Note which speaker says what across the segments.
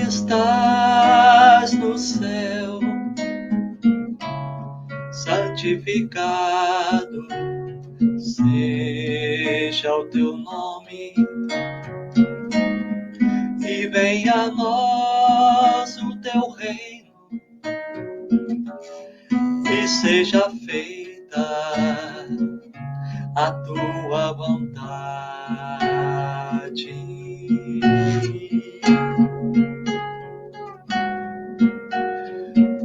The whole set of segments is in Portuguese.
Speaker 1: estás no céu, santificado seja o teu nome, e venha a nós o teu reino, e seja feita a tua vontade.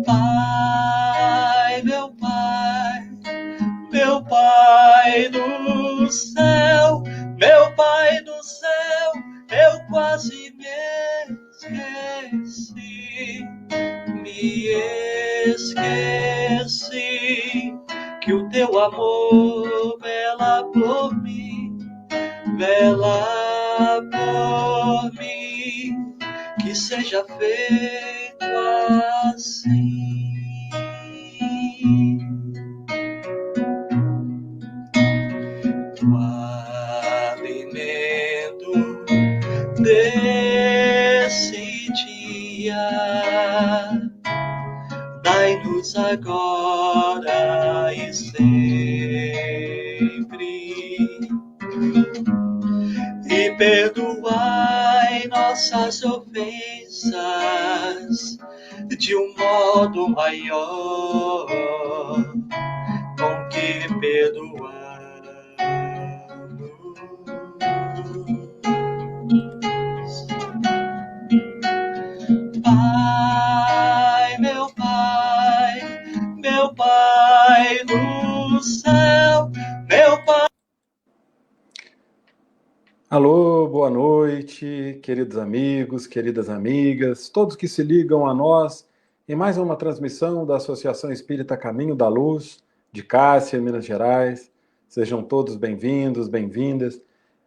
Speaker 1: Pai, meu Pai do céu, meu Pai do céu, eu quase me esqueci que o teu amor vela por mim, que seja feito assim. O alimento desse dia, dai-nos agora e sempre, e perdoai nossas ofensas de um modo maior com que perdoamos. Pai, meu Pai do céu, meu Pai.
Speaker 2: Alô, boa noite, queridos amigos, queridas amigas, todos que se ligam a nós em mais uma transmissão da Associação Espírita Caminho da Luz, de Cássia, Minas Gerais. Sejam todos bem-vindos, bem-vindas.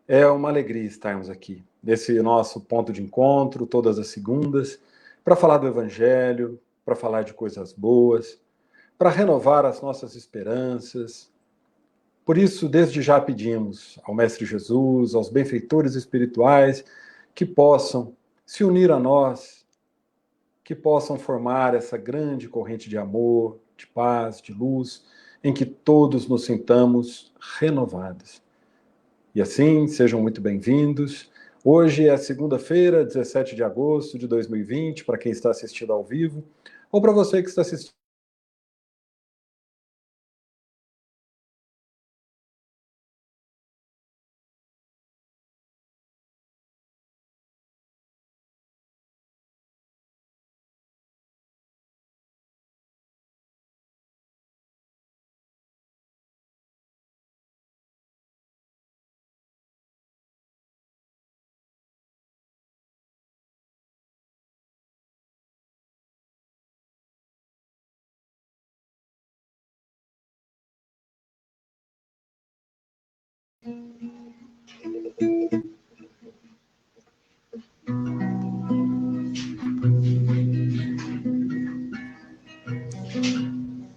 Speaker 2: É uma alegria estarmos aqui, nesse nosso ponto de encontro, todas as segundas, para falar do Evangelho, para falar de coisas boas, para renovar as nossas esperanças. Por isso, desde já pedimos ao Mestre Jesus, aos benfeitores espirituais, que possam se unir a nós, que possam formar essa grande corrente de amor, de paz, de luz, em que todos nos sintamos renovados. E assim, sejam muito bem-vindos. Hoje é segunda-feira, 17 de agosto de 2020, para quem está assistindo ao vivo, ou para você que está assistindo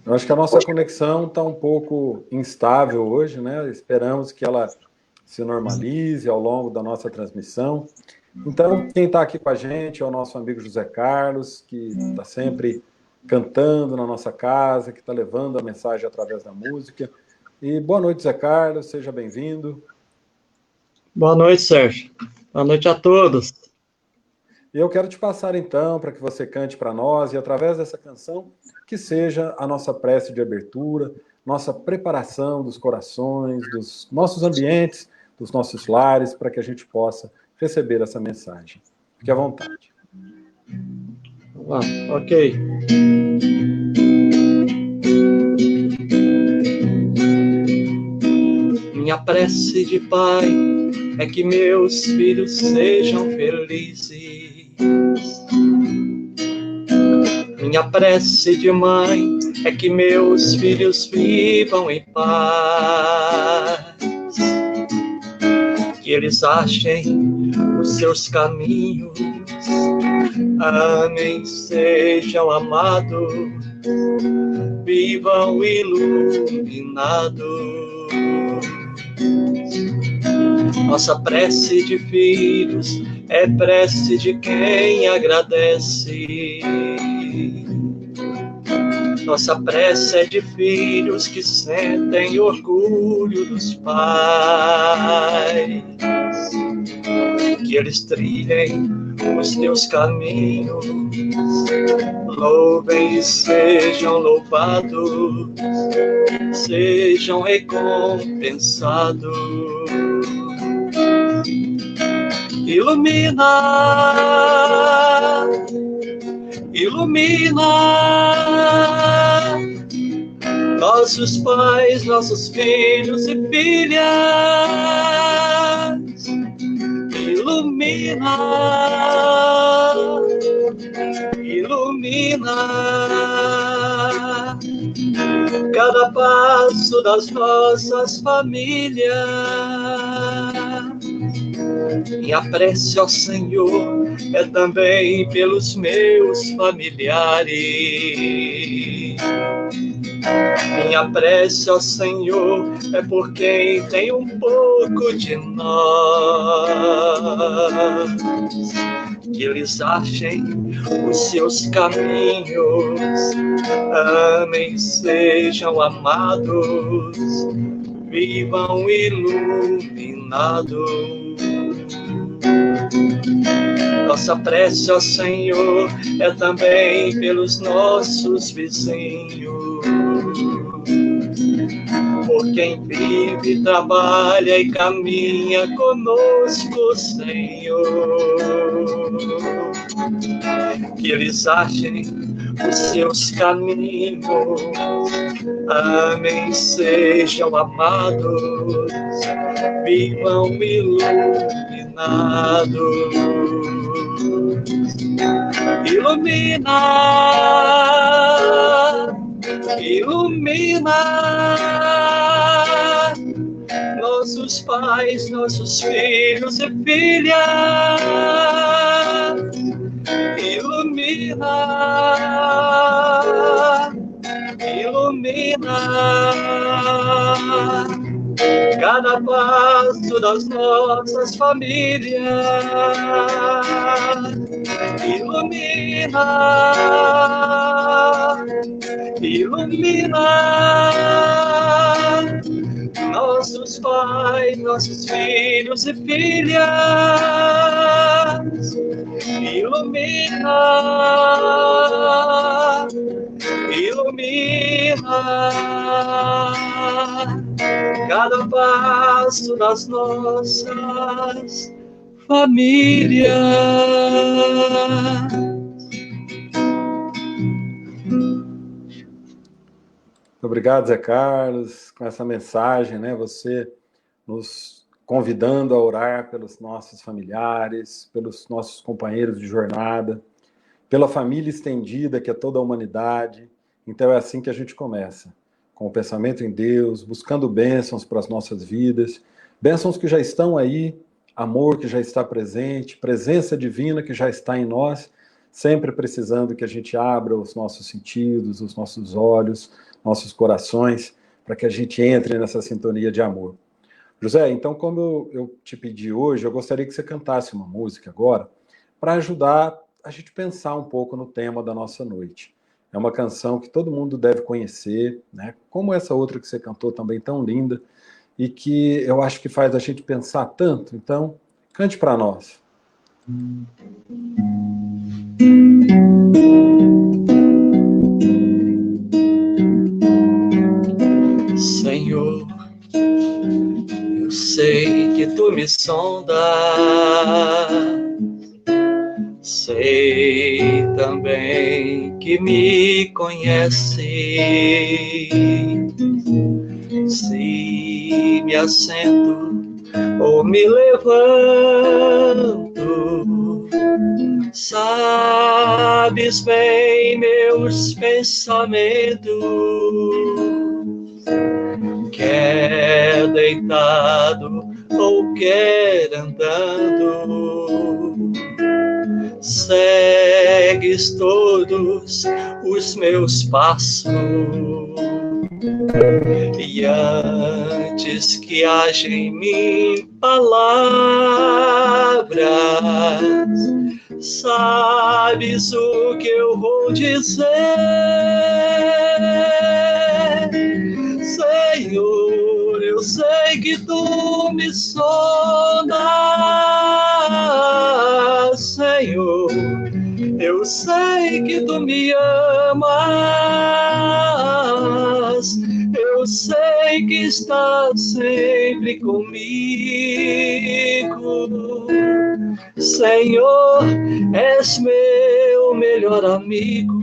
Speaker 2: Eu acho que a nossa conexão está um pouco instável hoje, né? Esperamos que ela se normalize ao longo da nossa transmissão. Então, quem está aqui com a gente é o nosso amigo José Carlos, que está sempre cantando na nossa casa, que está levando a mensagem através da música. E boa noite, José Carlos, seja bem-vindo.
Speaker 3: Boa noite, Sérgio. Boa noite a todos.
Speaker 2: E eu quero te passar, então, para que você cante para nós, e através dessa canção, que seja a nossa prece de abertura, nossa preparação dos corações, dos nossos ambientes, dos nossos lares, para que a gente possa receber essa mensagem. Fique à vontade.
Speaker 3: Ok. Minha prece de pai é que meus filhos sejam felizes. Minha prece de mãe é que meus filhos vivam em paz, que eles achem os seus caminhos, amem, sejam amados, vivam iluminados. Nossa prece de filhos é prece de quem agradece. Nossa prece é de filhos que sentem orgulho dos pais, que eles trilhem os teus caminhos, louvem e sejam louvados, sejam recompensados. Ilumina, ilumina nossos pais, nossos filhos e filhas. Ilumina, ilumina cada passo das nossas famílias. Minha prece ao Senhor é também pelos meus familiares. Minha prece ao Senhor é por quem tem um pouco de nós. Que eles achem os seus caminhos, amem, sejam amados, vivam iluminados. Nossa prece ao Senhor é também pelos nossos vizinhos, por quem vive, trabalha e caminha conosco, Senhor. Que eles achem os seus caminhos, amem, sejam amados, vivam iluminados. Ilumina, ilumina nossos pais, nossos filhos e filhas. Ilumina, ilumina cada passo das nossas famílias. Ilumina, ilumina nossos pais, nossos filhos e filhas. Ilumina, ilumina cada passo das nossas famílias.
Speaker 2: Obrigado, Zé Carlos, com essa mensagem, né? Você nos convidando a orar pelos nossos familiares, pelos nossos companheiros de jornada, pela família estendida, que é toda a humanidade. Então é assim que a gente começa, com o pensamento em Deus, buscando bênçãos para as nossas vidas, bênçãos que já estão aí, amor que já está presente, presença divina que já está em nós, sempre precisando que a gente abra os nossos sentidos, os nossos olhos, nossos corações, para que a gente entre nessa sintonia de amor. José, então, como eu te pedi hoje, eu gostaria que você cantasse uma música agora, para ajudar a gente pensar um pouco no tema da nossa noite. É uma canção que todo mundo deve conhecer, né? Como essa outra que você cantou também, tão linda, e que eu acho que faz a gente pensar tanto. Então, cante para nós.
Speaker 3: Senhor, eu sei que tu me sondas, sei também que me conheces. Se me assento ou me levanto, sabes bem meus pensamentos. Quer deitado ou quer andando, segues todos os meus passos. E antes que haja em mim palavras, sabes o que eu vou dizer, Senhor, eu sei que tu me sondas, Senhor, eu sei que tu me amas, eu sei que estás sempre comigo, Senhor, és meu melhor amigo.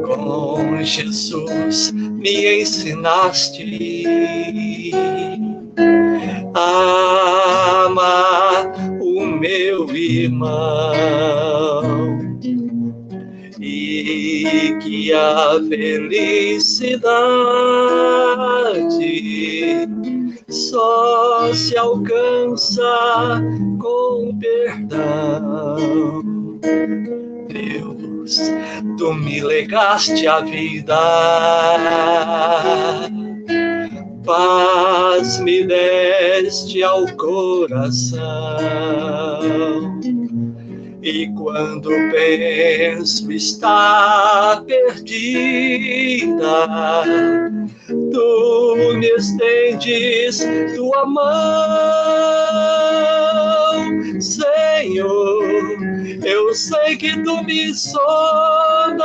Speaker 3: Com Jesus me ensinaste a amar o meu irmão, e que a felicidade só se alcança com perdão. Deus, tu me legaste a vida, paz me deste ao coração, e quando penso estar perdida, tu me estendes tua mão, Senhor, eu sei que tu me sondas,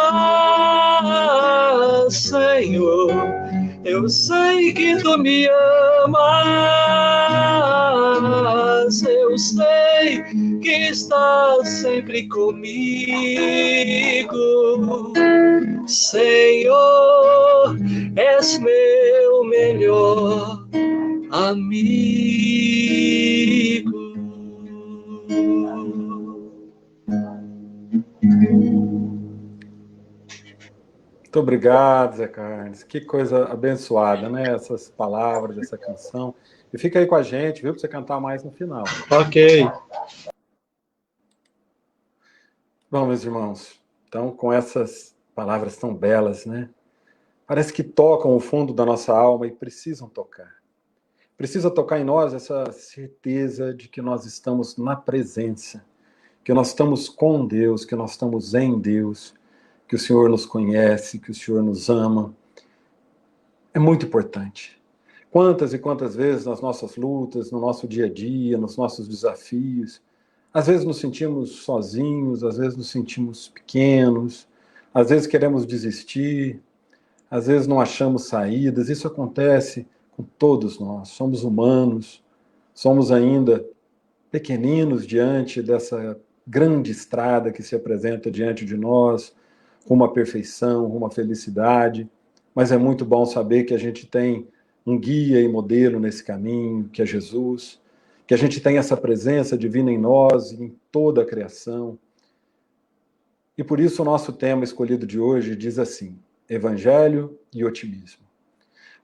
Speaker 3: Senhor, eu sei que tu me amas, eu sei que estás sempre comigo, Senhor, és meu melhor amigo.
Speaker 2: Muito obrigado, Zé Carlos. Que coisa abençoada, né? Essas palavras, essa canção. E fica aí com a gente, viu? Para você cantar mais no final.
Speaker 3: Ok.
Speaker 2: Bom, meus irmãos, então, com essas palavras tão belas, né? Parece que tocam o fundo da nossa alma e precisam tocar. Precisa tocar em nós essa certeza de que nós estamos na presença, que nós estamos com Deus, que nós estamos em Deus, que o Senhor nos conhece, que o Senhor nos ama. É muito importante. Quantas e quantas vezes nas nossas lutas, no nosso dia a dia, nos nossos desafios, às vezes nos sentimos sozinhos, às vezes nos sentimos pequenos, às vezes queremos desistir, às vezes não achamos saídas. Isso acontece com todos nós. Somos humanos, somos ainda pequeninos diante dessa grande estrada que se apresenta diante de nós, rumo à perfeição, rumo à felicidade. Mas é muito bom saber que a gente tem um guia e modelo nesse caminho, que é Jesus, que a gente tem essa presença divina em nós e em toda a criação. E por isso o nosso tema escolhido de hoje diz assim: Evangelho e otimismo.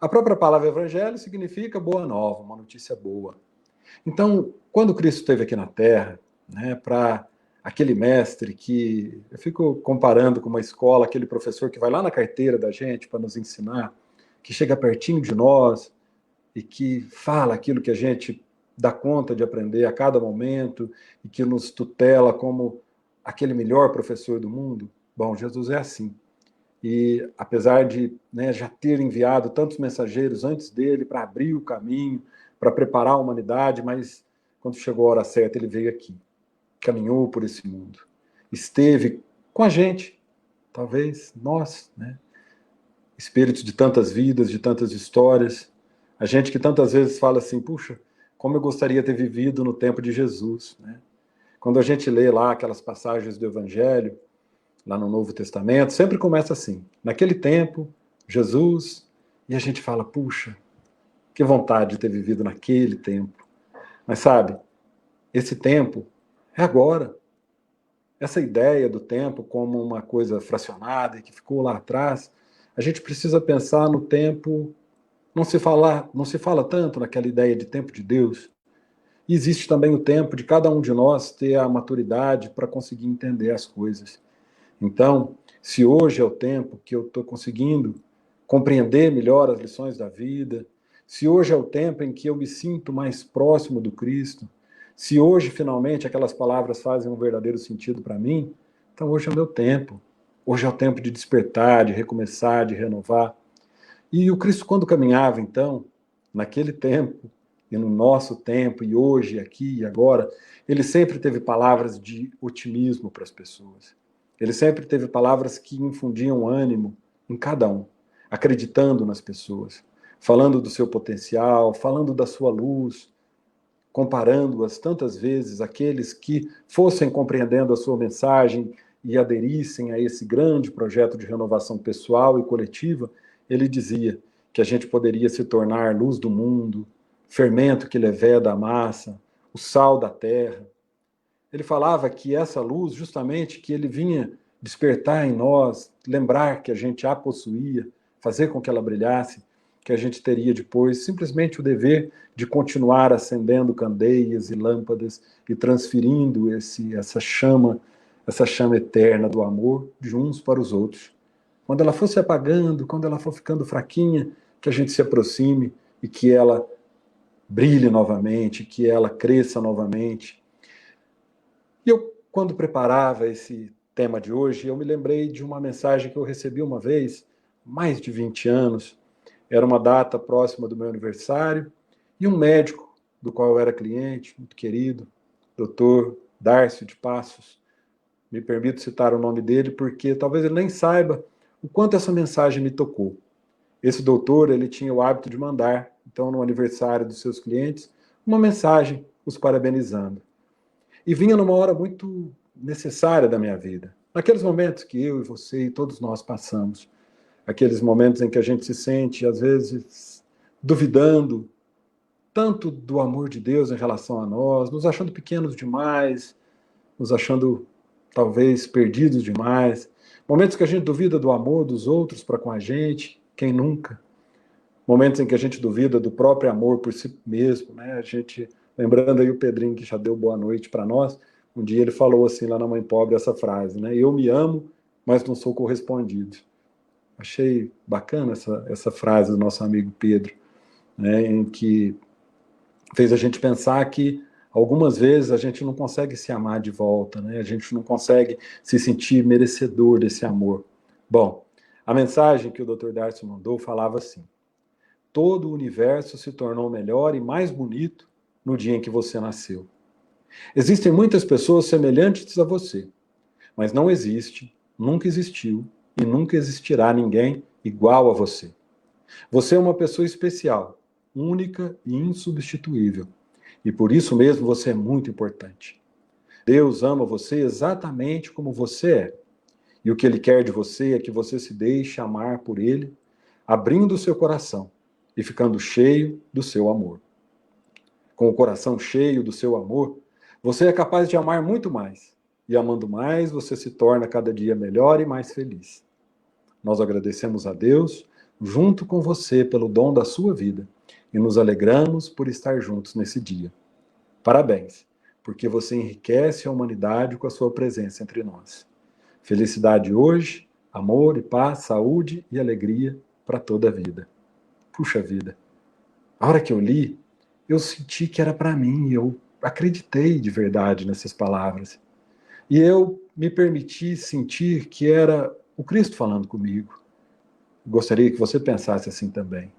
Speaker 2: A própria palavra evangelho significa boa nova, uma notícia boa. Então, quando Cristo esteve aqui na Terra, né, para aquele mestre que, eu fico comparando com uma escola, aquele professor que vai lá na carteira da gente para nos ensinar, que chega pertinho de nós e que fala aquilo que a gente dá conta de aprender a cada momento e que nos tutela como aquele melhor professor do mundo. Bom, Jesus é assim. E apesar de, né, já ter enviado tantos mensageiros antes dele para abrir o caminho, para preparar a humanidade, mas quando chegou a hora certa, ele veio aqui, caminhou por esse mundo, esteve com a gente, talvez nós, né, espíritos de tantas vidas, de tantas histórias, a gente que tantas vezes fala assim, puxa, como eu gostaria de ter vivido no tempo de Jesus, né? Quando a gente lê lá aquelas passagens do Evangelho, lá no Novo Testamento, sempre começa assim, naquele tempo, Jesus, e a gente fala, puxa, que vontade de ter vivido naquele tempo. Mas sabe, esse tempo é agora. Essa ideia do tempo como uma coisa fracionada e que ficou lá atrás, a gente precisa pensar no tempo, não se fala tanto naquela ideia de tempo de Deus. E existe também o tempo de cada um de nós ter a maturidade para conseguir entender as coisas. Então, se hoje é o tempo que eu estou conseguindo compreender melhor as lições da vida, se hoje é o tempo em que eu me sinto mais próximo do Cristo, se hoje finalmente aquelas palavras fazem um verdadeiro sentido para mim, então hoje é o meu tempo. Hoje é o tempo de despertar, de recomeçar, de renovar. E o Cristo, quando caminhava, então, naquele tempo, e no nosso tempo, e hoje, aqui e agora, ele sempre teve palavras de otimismo para as pessoas. Ele sempre teve palavras que infundiam ânimo em cada um, acreditando nas pessoas, falando do seu potencial, falando da sua luz, comparando-as tantas vezes àqueles que fossem compreendendo a sua mensagem e aderissem a esse grande projeto de renovação pessoal e coletiva. Ele dizia que a gente poderia se tornar luz do mundo, fermento que leveda a massa, o sal da terra. Ele falava que essa luz, justamente, que ele vinha despertar em nós, lembrar que a gente a possuía, fazer com que ela brilhasse, que a gente teria depois simplesmente o dever de continuar acendendo candeias e lâmpadas e transferindo essa chama eterna do amor de uns para os outros. Quando ela for se apagando, quando ela for ficando fraquinha, que a gente se aproxime e que ela brilhe novamente, que ela cresça novamente. E eu, quando preparava esse tema de hoje, eu me lembrei de uma mensagem que eu recebi uma vez, mais de 20 anos. Era uma data próxima do meu aniversário, e um médico, do qual eu era cliente, muito querido, Dr. Dárcio de Passos, me permito citar o nome dele, porque talvez ele nem saiba o quanto essa mensagem me tocou. Esse doutor, ele tinha o hábito de mandar, então, no aniversário dos seus clientes, uma mensagem os parabenizando. E vinha numa hora muito necessária da minha vida. Naqueles momentos que eu e você e todos nós passamos. Aqueles momentos em que a gente se sente, às vezes, duvidando tanto do amor de Deus em relação a nós, nos achando pequenos demais, nos achando, talvez, perdidos demais. Momentos que a gente duvida do amor dos outros para com a gente, quem nunca? Momentos em que a gente duvida do próprio amor por si mesmo, né? A gente, lembrando aí o Pedrinho que já deu boa noite para nós, um dia ele falou assim lá na Mãe Pobre essa frase, né? Eu me amo, mas não sou correspondido. Achei bacana essa frase do nosso amigo Pedro, né? Em que fez a gente pensar que algumas vezes a gente não consegue se amar de volta, né? A gente não consegue se sentir merecedor desse amor. Bom, a mensagem que o Dr. Darcy mandou falava assim: todo o universo se tornou melhor e mais bonito no dia em que você nasceu. Existem muitas pessoas semelhantes a você, mas não existe, nunca existiu e nunca existirá ninguém igual a você. Você é uma pessoa especial, única e insubstituível. E por isso mesmo você é muito importante. Deus ama você exatamente como você é. E o que Ele quer de você é que você se deixe amar por Ele, abrindo o seu coração e ficando cheio do seu amor. Com o coração cheio do seu amor, você é capaz de amar muito mais. E amando mais, você se torna cada dia melhor e mais feliz. Nós agradecemos a Deus, junto com você, pelo dom da sua vida. E nos alegramos por estar juntos nesse dia. Parabéns, porque você enriquece a humanidade com a sua presença entre nós. Felicidade hoje, amor e paz, saúde e alegria para toda a vida. Puxa vida, a hora que eu li, eu senti que era para mim, eu acreditei de verdade nessas palavras. E eu me permiti sentir que era o Cristo falando comigo. Gostaria que você pensasse assim também.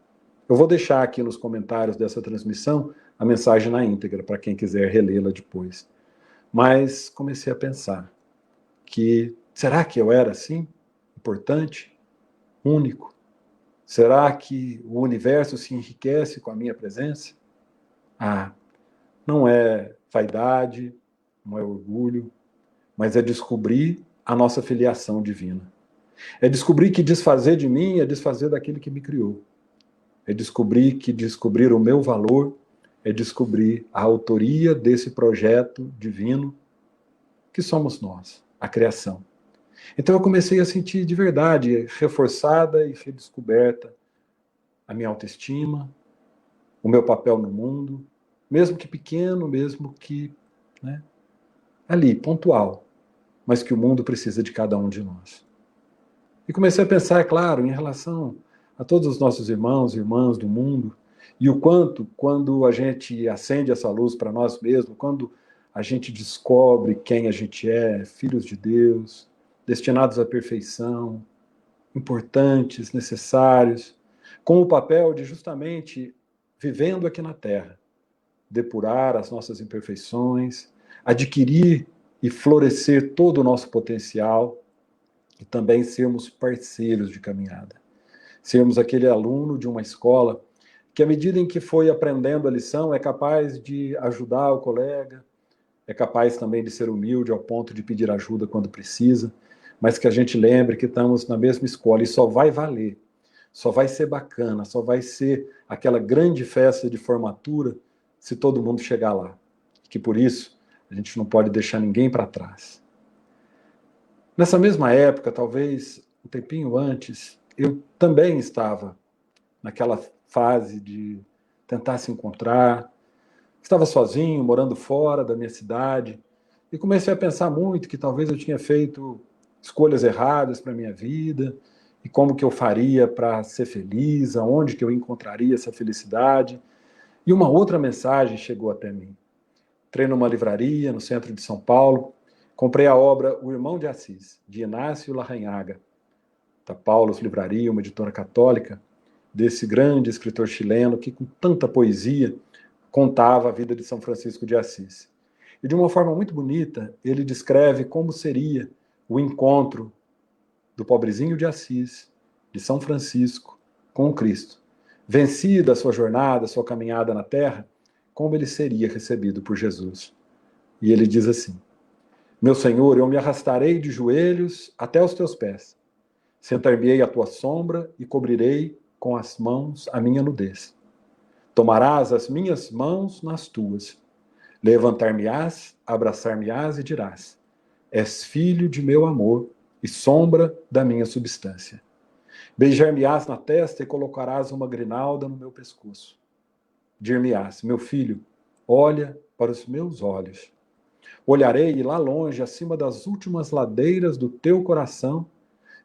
Speaker 2: Eu vou deixar aqui nos comentários dessa transmissão a mensagem na íntegra, para quem quiser relê-la depois. Mas comecei a pensar que, será que eu era assim? Importante? Único? Será que o universo se enriquece com a minha presença? Ah, não é vaidade, não é orgulho, mas é descobrir a nossa filiação divina. É descobrir que desfazer de mim é desfazer daquele que me criou. É descobrir que descobrir o meu valor é descobrir a autoria desse projeto divino que somos nós, a criação. Então eu comecei a sentir de verdade, reforçada e redescoberta, a minha autoestima, o meu papel no mundo, mesmo que pequeno, mesmo que ali, pontual, mas que o mundo precisa de cada um de nós. E comecei a pensar, é claro, em relação a todos os nossos irmãos e irmãs do mundo, e o quanto, quando a gente acende essa luz para nós mesmos, quando a gente descobre quem a gente é, filhos de Deus, destinados à perfeição, importantes, necessários, com o papel de justamente vivendo aqui na Terra, depurar as nossas imperfeições, adquirir e florescer todo o nosso potencial e também sermos parceiros de caminhada. Sermos aquele aluno de uma escola que, à medida em que foi aprendendo a lição, é capaz de ajudar o colega, é capaz também de ser humilde ao ponto de pedir ajuda quando precisa, mas que a gente lembre que estamos na mesma escola e só vai valer, só vai ser bacana, só vai ser aquela grande festa de formatura se todo mundo chegar lá. Que por isso a gente não pode deixar ninguém para trás. Nessa mesma época, talvez um tempinho antes, eu também estava naquela fase de tentar se encontrar. Estava sozinho, morando fora da minha cidade, e comecei a pensar muito que talvez eu tinha feito escolhas erradas para a minha vida, e como que eu faria para ser feliz, aonde que eu encontraria essa felicidade. E uma outra mensagem chegou até mim. Entrei numa livraria no centro de São Paulo, comprei a obra O Irmão de Assis, de Inácio Larrañaga, da Paulus Livraria, uma editora católica, desse grande escritor chileno que, com tanta poesia, contava a vida de São Francisco de Assis. E, de uma forma muito bonita, ele descreve como seria o encontro do pobrezinho de Assis, de São Francisco, com o Cristo. Vencida a sua jornada, a sua caminhada na terra, como ele seria recebido por Jesus. E ele diz assim: meu Senhor, eu me arrastarei de joelhos até os teus pés. Sentar-me-ei à tua sombra e cobrirei com as mãos a minha nudez. Tomarás as minhas mãos nas tuas. Levantar-me-ás, abraçar-me-ás e dirás: és filho de meu amor e sombra da minha substância. Beijar-me-ás na testa e colocarás uma grinalda no meu pescoço. Dir-me-ás: meu filho, olha para os meus olhos. Olharei e lá longe, acima das últimas ladeiras do teu coração,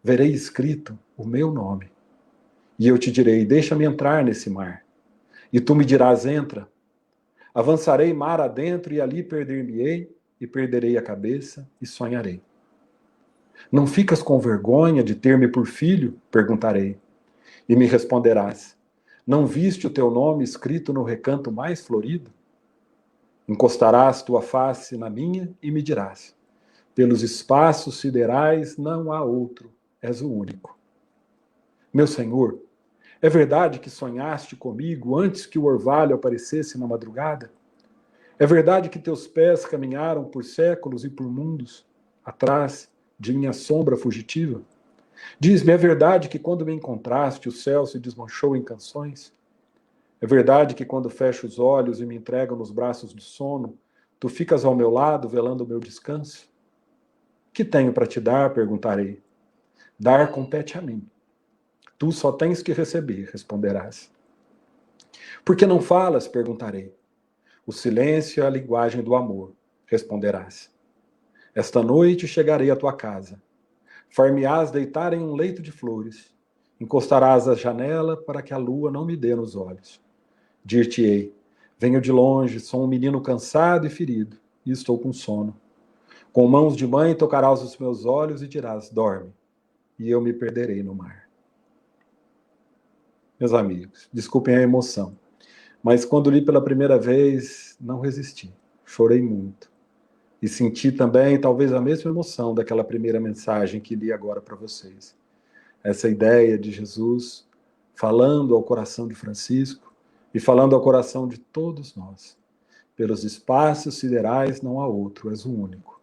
Speaker 2: verei escrito o meu nome. E eu te direi: deixa-me entrar nesse mar. E tu me dirás: entra. Avançarei mar adentro e ali perder-me-ei, e perderei a cabeça e sonharei. Não ficas com vergonha de ter-me por filho? Perguntarei. E me responderás: não viste o teu nome escrito no recanto mais florido? Encostarás tua face na minha e me dirás: pelos espaços siderais não há outro, és o único. Meu Senhor, é verdade que sonhaste comigo antes que o orvalho aparecesse na madrugada? É verdade que teus pés caminharam por séculos e por mundos, atrás de minha sombra fugitiva? Diz-me, é verdade que quando me encontraste o céu se desmanchou em canções? É verdade que quando fecho os olhos e me entrego nos braços do sono, tu ficas ao meu lado velando o meu descanso? Que tenho para te dar? Perguntarei. Dar compete a mim. Tu só tens que receber, responderás. Por que não falas? Perguntarei. O silêncio é a linguagem do amor, responderás. Esta noite chegarei à tua casa. Far-me-ás deitar em um leito de flores. Encostarás a janela para que a lua não me dê nos olhos. Dir-te-ei: venho de longe, sou um menino cansado e ferido, e estou com sono. Com mãos de mãe tocarás os meus olhos e dirás: dorme, e eu me perderei no mar. Meus amigos, desculpem a emoção, mas quando li pela primeira vez, não resisti. Chorei muito. E senti também, talvez, a mesma emoção daquela primeira mensagem que li agora para vocês. Essa ideia de Jesus falando ao coração de Francisco e falando ao coração de todos nós. Pelos espaços siderais não há outro, és o único.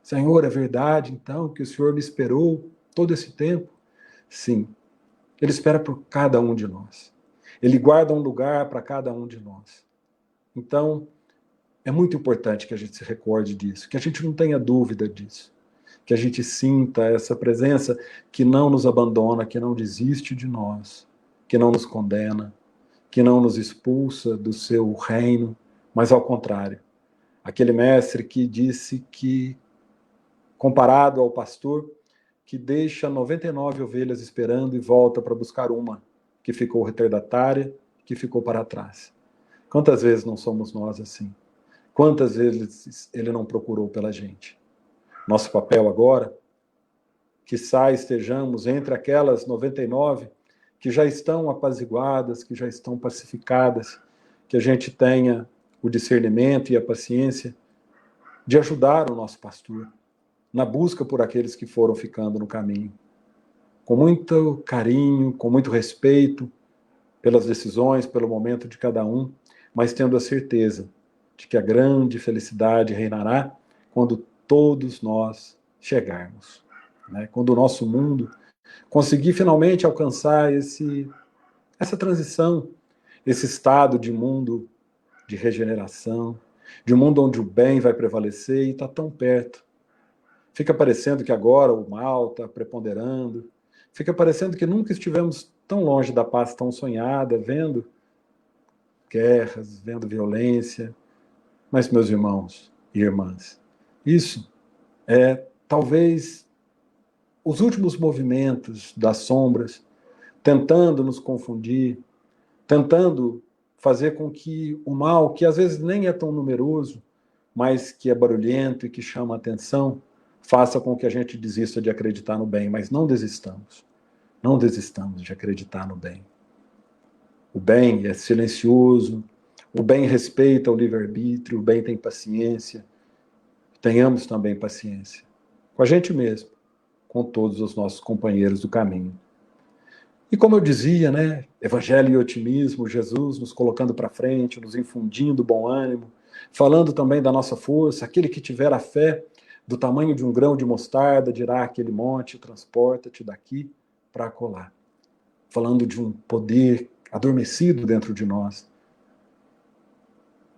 Speaker 2: Senhor, é verdade, então, que o Senhor me esperou todo esse tempo? Sim. Ele espera por cada um de nós. Ele guarda um lugar para cada um de nós. Então, é muito importante que a gente se recorde disso, que a gente não tenha dúvida disso, que a gente sinta essa presença que não nos abandona, que não desiste de nós, que não nos condena, que não nos expulsa do seu reino, mas ao contrário. Aquele mestre que disse que, comparado ao pastor, que deixa 99 ovelhas esperando e volta para buscar uma que ficou retardatária, que ficou para trás. Quantas vezes não somos nós assim? Quantas vezes ele não procurou pela gente? Nosso papel agora, quiçá estejamos entre aquelas 99 que já estão apaziguadas, que já estão pacificadas, que a gente tenha o discernimento e a paciência de ajudar o nosso pastor na busca por aqueles que foram ficando no caminho. Com muito carinho, com muito respeito pelas decisões, pelo momento de cada um, mas tendo a certeza de que a grande felicidade reinará quando todos nós chegarmos, né? Quando o nosso mundo conseguir finalmente alcançar essa transição, esse estado de mundo de regeneração, de um mundo onde o bem vai prevalecer e está tão perto. Fica parecendo que agora o mal está preponderando, fica parecendo que nunca estivemos tão longe da paz tão sonhada, vendo guerras, vendo violência. Mas, meus irmãos e irmãs, isso é talvez os últimos movimentos das sombras, tentando nos confundir, tentando fazer com que o mal, que às vezes nem é tão numeroso, mas que é barulhento e que chama a atenção, faça com que a gente desista de acreditar no bem. Mas não desistamos. Não desistamos de acreditar no bem. O bem é silencioso, o bem respeita o livre-arbítrio, o bem tem paciência. Tenhamos também paciência com a gente mesmo, com todos os nossos companheiros do caminho. E como eu dizia, né, evangelho e otimismo, Jesus nos colocando para frente, nos infundindo bom ânimo, falando também da nossa força, aquele que tiver a fé do tamanho de um grão de mostarda, dirá aquele monte, transporta-te daqui para acolá. Falando de um poder adormecido dentro de nós.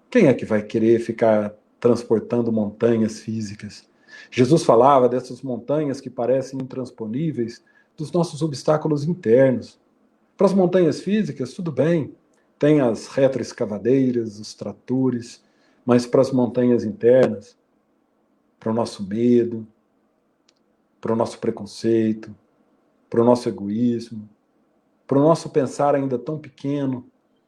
Speaker 2: Quem é que vai querer ficar transportando montanhas físicas? Jesus falava dessas montanhas que parecem intransponíveis, dos nossos obstáculos internos. Para as montanhas físicas, tudo bem, tem as retroescavadeiras, os tratores, mas para as montanhas internas, para o nosso medo, para o nosso preconceito, para o nosso egoísmo, para o nosso pensar ainda tão pequeno,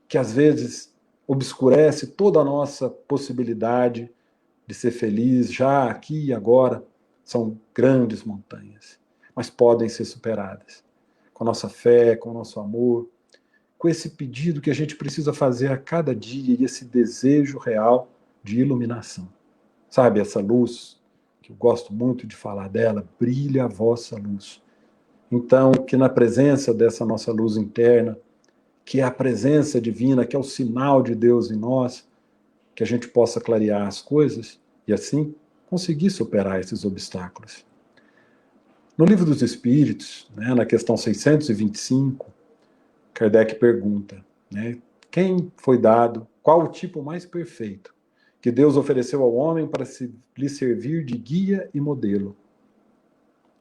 Speaker 2: que às vezes obscurece toda a nossa possibilidade de ser feliz já aqui e agora, são grandes montanhas, mas podem ser superadas com a nossa fé, com o nosso amor, com esse pedido que a gente precisa fazer a cada dia e esse desejo real de iluminação. Sabe, essa luz, que eu gosto muito de falar dela, brilha a vossa luz. Então, que na presença dessa nossa luz interna, que é a presença divina, que é o sinal de Deus em nós, que a gente possa clarear as coisas e assim conseguir superar esses obstáculos. No Livro dos Espíritos, né, na questão 625, Kardec pergunta, né, quem foi dado, qual o tipo mais perfeito que Deus ofereceu ao homem para lhe servir de guia e modelo?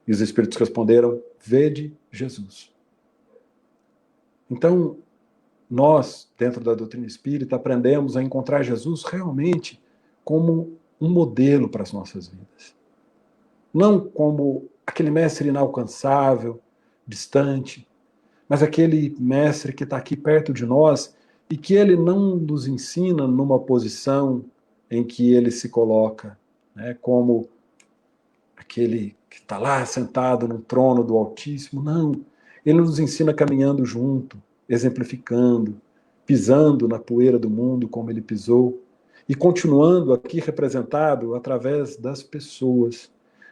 Speaker 2: E os Espíritos responderam, vede Jesus. Então, nós, dentro da doutrina espírita, aprendemos a encontrar Jesus realmente como um modelo para as nossas vidas. Não como aquele mestre inalcançável, distante, mas aquele mestre que está aqui perto de nós e que ele não nos ensina numa posição em que ele se coloca, né, como aquele que está lá sentado no trono do Altíssimo. Não, ele nos ensina caminhando junto, exemplificando, pisando na poeira do mundo como ele pisou e continuando aqui representado através das pessoas,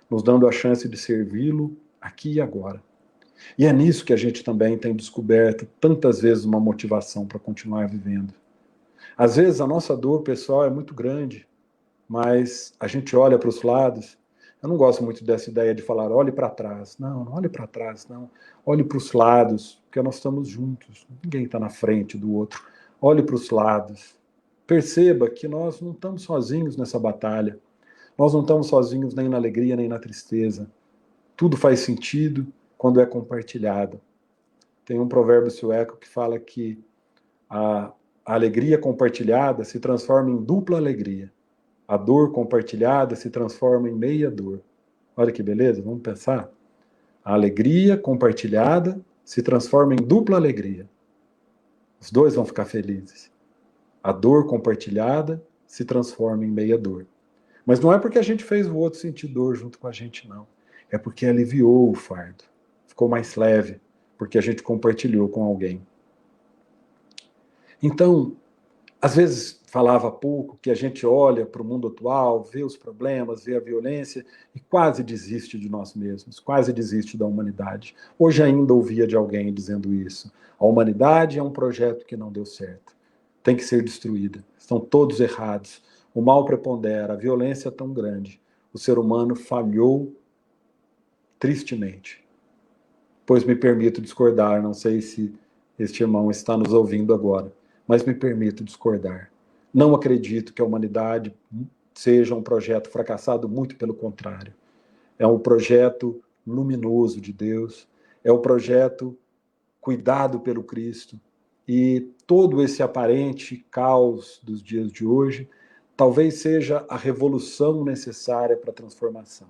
Speaker 2: nos dando a chance de servi-lo aqui e agora. E é nisso que a gente também tem descoberto tantas vezes uma motivação para continuar vivendo. Às vezes a nossa dor pessoal é muito grande, mas a gente olha para os lados. Eu não gosto muito dessa ideia de falar, olhe para trás. Não, não olhe para trás, não. Olhe para os lados, porque nós estamos juntos. Ninguém está na frente do outro. Olhe para os lados. Perceba que nós não estamos sozinhos nessa batalha. Nós não estamos sozinhos nem na alegria, nem na tristeza. Tudo faz sentido quando é compartilhado. Tem um provérbio sueco que fala que a alegria compartilhada se transforma em dupla alegria. A dor compartilhada se transforma em meia dor. Olha que beleza, vamos pensar? A alegria compartilhada se transforma em dupla alegria. Os dois vão ficar felizes. A dor compartilhada se transforma em meia dor. Mas não é porque a gente fez o outro sentir dor junto com a gente, não. É porque aliviou o fardo. Ficou mais leve, porque a gente compartilhou com alguém. Então, às vezes falava há pouco que a gente olha para o mundo atual, vê os problemas, vê a violência e quase desiste de nós mesmos, quase desiste da humanidade. Hoje ainda ouvia de alguém dizendo isso. A humanidade é um projeto que não deu certo. Tem que ser destruída. Estão todos errados. O mal prepondera, a violência é tão grande. O ser humano falhou tristemente. Pois me permito discordar, não sei se este irmão está nos ouvindo agora, mas me permito discordar. Não acredito que a humanidade seja um projeto fracassado, muito pelo contrário. É um projeto luminoso de Deus, é um projeto cuidado pelo Cristo, e todo esse aparente caos dos dias de hoje talvez seja a revolução necessária para a transformação.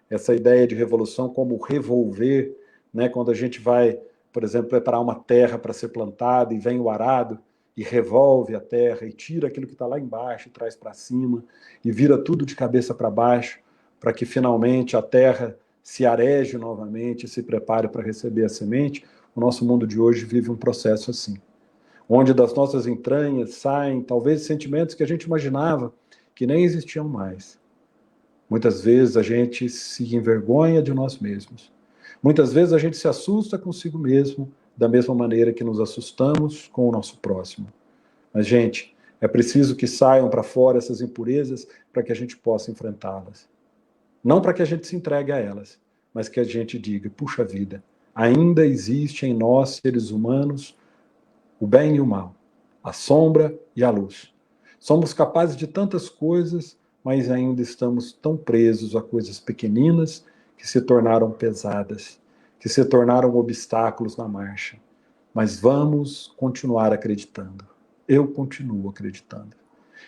Speaker 2: Essa ideia de revolução como revolver, né, quando a gente vai, por exemplo, preparar uma terra para ser plantada e vem o arado e revolve a terra e tira aquilo que está lá embaixo e traz para cima e vira tudo de cabeça para baixo para que finalmente a terra se areje novamente e se prepare para receber a semente. O nosso mundo de hoje vive um processo assim, onde das nossas entranhas saem talvez sentimentos que a gente imaginava que nem existiam mais. Muitas vezes a gente se envergonha de nós mesmos. Muitas vezes a gente se assusta consigo mesmo, da mesma maneira que nos assustamos com o nosso próximo. Mas, gente, é preciso que saiam para fora essas impurezas para que a gente possa enfrentá-las. Não para que a gente se entregue a elas, mas que a gente diga, puxa vida, ainda existe em nós, seres humanos, o bem e o mal, a sombra e a luz. Somos capazes de tantas coisas, mas ainda estamos tão presos a coisas pequeninas que se tornaram pesadas, que se tornaram obstáculos na marcha. Mas vamos continuar acreditando. Eu continuo acreditando.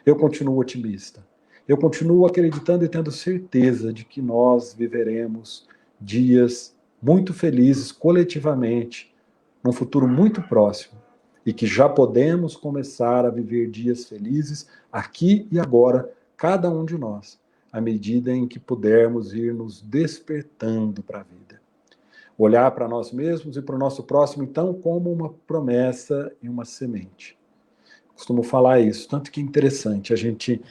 Speaker 2: Eu continuo otimista. Eu continuo acreditando e tendo certeza de que nós viveremos dias muito felizes coletivamente, num futuro muito próximo, e que já podemos começar a viver dias felizes aqui e agora, cada um de nós, à medida em que pudermos ir nos despertando para a vida. Olhar para nós mesmos e para o nosso próximo, então, como uma promessa e uma semente. Costumo falar isso, tanto que é interessante a gente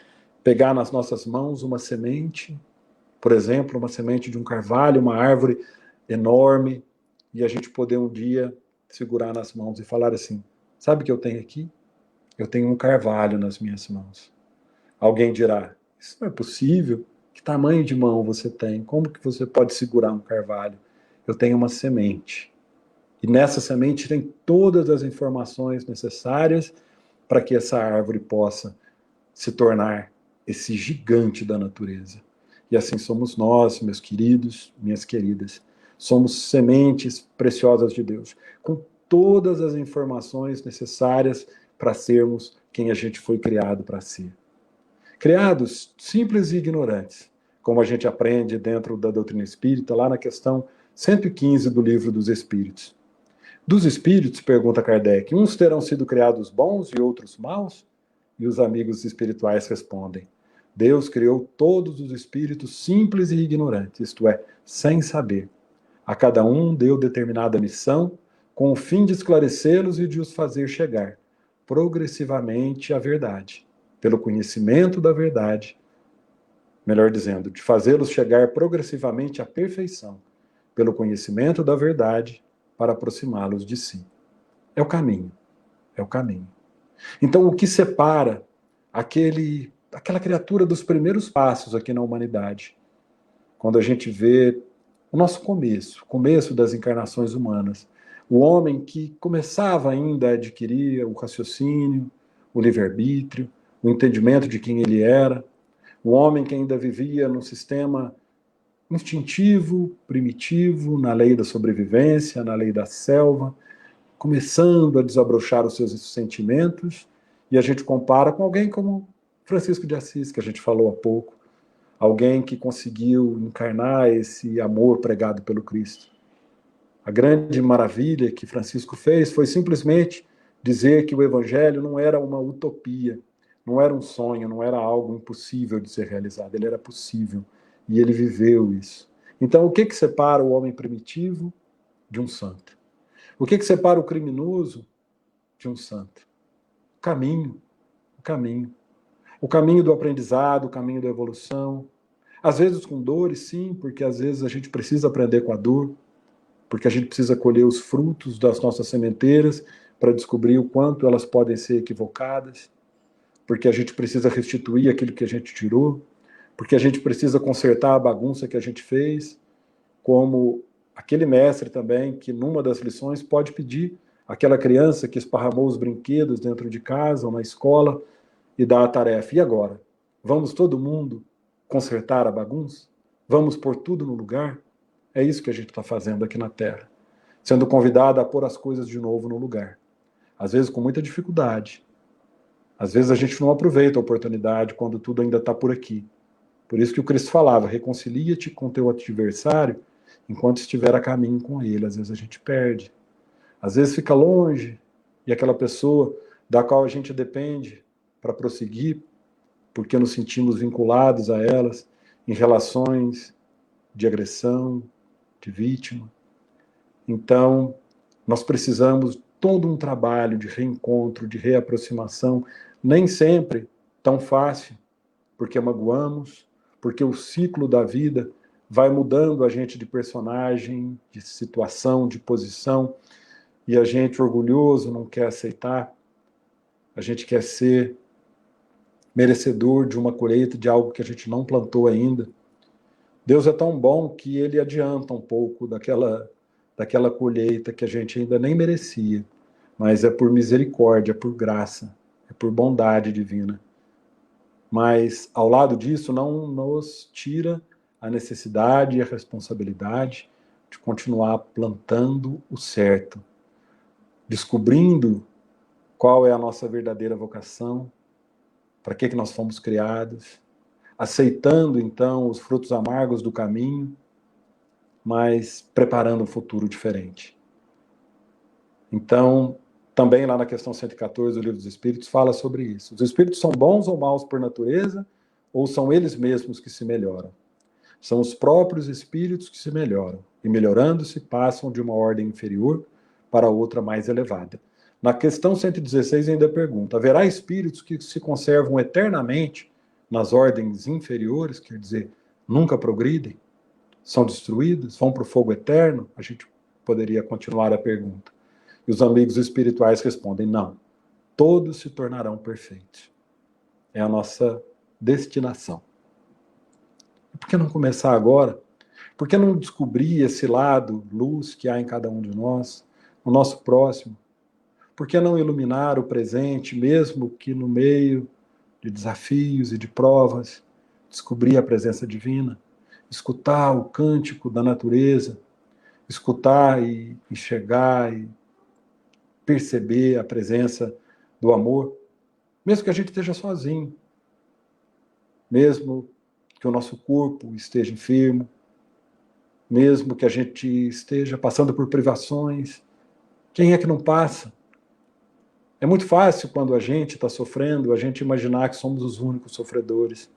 Speaker 2: pegar nas nossas mãos uma semente, por exemplo, uma semente de um carvalho, uma árvore enorme, e a gente poder um dia segurar nas mãos e falar assim, sabe o que eu tenho aqui? Eu tenho um carvalho nas minhas mãos. Alguém dirá, isso não é possível? Que tamanho de mão você tem? Como que você pode segurar um carvalho? Eu tenho uma semente. E nessa semente tem todas as informações necessárias para que essa árvore possa se tornar esse gigante da natureza. E assim somos nós, meus queridos, minhas queridas. Somos sementes preciosas de Deus, com todas as informações necessárias para sermos quem a gente foi criado para ser. Criados simples e ignorantes, como a gente aprende dentro da doutrina espírita, lá na questão 115 do Livro dos Espíritos. Dos espíritos, pergunta Kardec, uns terão sido criados bons e outros maus? E os amigos espirituais respondem, Deus criou todos os espíritos simples e ignorantes, isto é, sem saber. A cada um deu determinada missão, com o fim de esclarecê-los e de os fazer chegar, progressivamente, à verdade, pelo conhecimento da verdade, melhor dizendo, de fazê-los chegar progressivamente à perfeição, pelo conhecimento da verdade, para aproximá-los de si. É o caminho, é o caminho. Então, o que separa aquela criatura dos primeiros passos aqui na humanidade, quando a gente vê o nosso começo das encarnações humanas, o homem que começava ainda a adquirir o raciocínio, o livre-arbítrio, o entendimento de quem ele era, o homem que ainda vivia num sistema instintivo, primitivo, na lei da sobrevivência, na lei da selva, começando a desabrochar os seus sentimentos, e a gente compara com alguém como Francisco de Assis, que a gente falou há pouco, alguém que conseguiu encarnar esse amor pregado pelo Cristo. A grande maravilha que Francisco fez foi simplesmente dizer que o Evangelho não era uma utopia, não era um sonho, não era algo impossível de ser realizado, ele era possível, e ele viveu isso. Então, o que separa o homem primitivo de um santo? O que separa o criminoso de um santo? O caminho, o caminho. O caminho do aprendizado, o caminho da evolução. Às vezes com dores, sim, porque às vezes a gente precisa aprender com a dor, porque a gente precisa colher os frutos das nossas sementeiras para descobrir o quanto elas podem ser equivocadas, porque a gente precisa restituir aquilo que a gente tirou, porque a gente precisa consertar a bagunça que a gente fez, como aquele mestre também que numa das lições pode pedir àquela criança que esparramou os brinquedos dentro de casa ou na escola e dar a tarefa. E agora? Vamos todo mundo consertar a bagunça? Vamos pôr tudo no lugar? É isso que a gente está fazendo aqui na Terra, sendo convidado a pôr as coisas de novo no lugar. Às vezes com muita dificuldade. Às vezes a gente não aproveita a oportunidade quando tudo ainda está por aqui. Por isso que o Cristo falava, reconcilia-te com teu adversário enquanto estiver a caminho com ele. Às vezes a gente perde. Às vezes fica longe e aquela pessoa da qual a gente depende para prosseguir, porque nos sentimos vinculados a elas em relações de agressão, de vítima. Então, nós precisamos todo um trabalho de reencontro, de reaproximação, nem sempre tão fácil, porque magoamos, porque o ciclo da vida vai mudando a gente de personagem, de situação, de posição, e a gente, orgulhoso, não quer aceitar, a gente quer ser merecedor de uma colheita de algo que a gente não plantou ainda. Deus é tão bom que ele adianta um pouco daquela colheita que a gente ainda nem merecia, mas é por misericórdia, é por graça, é por bondade divina. Mas, ao lado disso, não nos tira a necessidade e a responsabilidade de continuar plantando o certo, descobrindo qual é a nossa verdadeira vocação, para que nós fomos criados, aceitando, então, os frutos amargos do caminho, mas preparando um futuro diferente. Então, também lá na questão 114 do Livro dos Espíritos fala sobre isso. Os espíritos são bons ou maus por natureza, ou são eles mesmos que se melhoram? São os próprios espíritos que se melhoram, e melhorando-se passam de uma ordem inferior para outra mais elevada. Na questão 116 ainda pergunta, haverá espíritos que se conservam eternamente nas ordens inferiores, quer dizer, nunca progridem? São destruídos? Vão para o fogo eterno? A gente poderia continuar a pergunta. E os amigos espirituais respondem, não, todos se tornarão perfeitos. É a nossa destinação. E por que não começar agora? Por que não descobrir esse lado, luz que há em cada um de nós, no nosso próximo? Por que não iluminar o presente, mesmo que no meio de desafios e de provas, descobrir a presença divina, escutar o cântico da natureza, escutar e enxergar e perceber a presença do amor, mesmo que a gente esteja sozinho, mesmo que o nosso corpo esteja enfermo, mesmo que a gente esteja passando por privações. Quem é que não passa? É muito fácil, quando a gente está sofrendo, a gente imaginar que somos os únicos sofredores.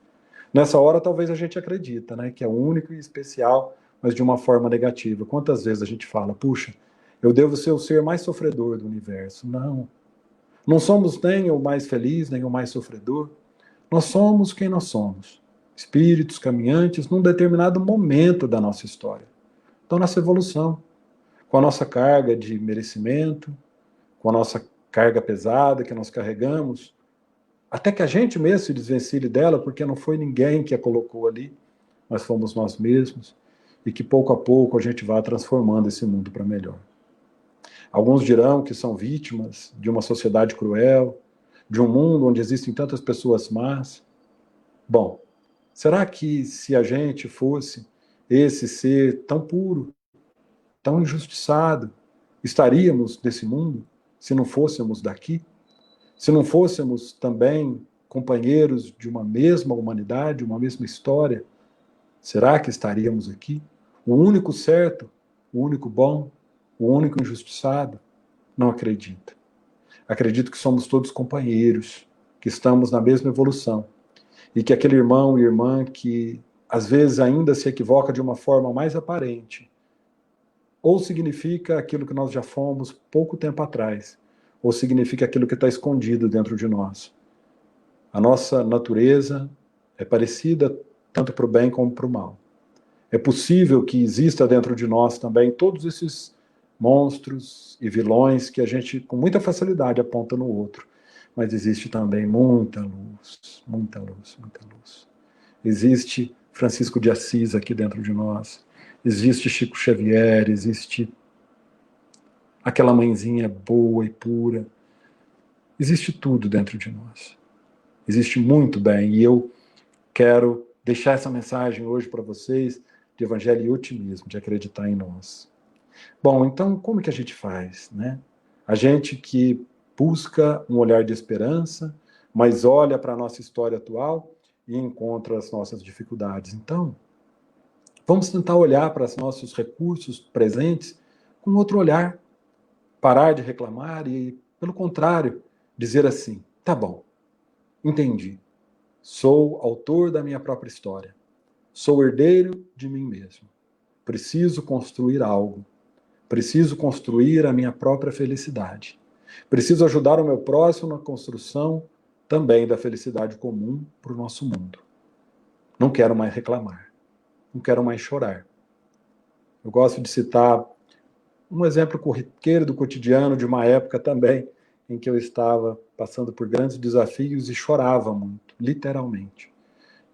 Speaker 2: Nessa hora, talvez a gente acredita, né, que é único e especial, mas de uma forma negativa. Quantas vezes a gente fala, puxa, eu devo ser o ser mais sofredor do universo? Não. Não somos nem o mais feliz, nem o mais sofredor. Nós somos quem nós somos. Espíritos caminhantes num determinado momento da nossa história. Então, nossa evolução, com a nossa carga de merecimento, com a nossa carga pesada que nós carregamos, até que a gente mesmo se desvencilhe dela, porque não foi ninguém que a colocou ali, mas fomos nós mesmos, e que pouco a pouco a gente vai transformando esse mundo para melhor. Alguns dirão que são vítimas de uma sociedade cruel, de um mundo onde existem tantas pessoas más. Bom, será que se a gente fosse esse ser tão puro, tão injustiçado, estaríamos nesse mundo se não fôssemos daqui? Se não fôssemos também companheiros de uma mesma humanidade, uma mesma história, Será que estaríamos aqui? O único certo, o único bom, o único injustiçado? Não acredito. Acredito que somos todos companheiros, que estamos na mesma evolução. E que aquele irmão e irmã que às vezes ainda se equivoca de uma forma mais aparente, ou significa aquilo que nós já fomos pouco tempo atrás, ou significa aquilo que está escondido dentro de nós. A nossa natureza é parecida tanto para o bem como para o mal. É possível que exista dentro de nós também todos esses monstros e vilões que a gente com muita facilidade aponta no outro. Mas existe também muita luz, muita luz, muita luz. Existe Francisco de Assis aqui dentro de nós. Existe Chico Xavier, existe aquela mãezinha boa e pura. Existe tudo dentro de nós. Existe muito bem. E eu quero deixar essa mensagem hoje para vocês de evangelho e otimismo, de acreditar em nós. Bom, então como que a gente faz, né? A gente que busca um olhar de esperança, mas olha para a nossa história atual e encontra as nossas dificuldades. Então, vamos tentar olhar para os nossos recursos presentes com outro olhar, parar de reclamar e, pelo contrário, dizer assim, tá bom, entendi, sou autor da minha própria história, sou herdeiro de mim mesmo, preciso construir algo, preciso construir a minha própria felicidade, preciso ajudar o meu próximo na construção também da felicidade comum para o nosso mundo. Não quero mais reclamar, não quero mais chorar. Eu gosto de citar um exemplo corriqueiro do cotidiano de uma época também em que eu estava passando por grandes desafios e chorava muito, literalmente.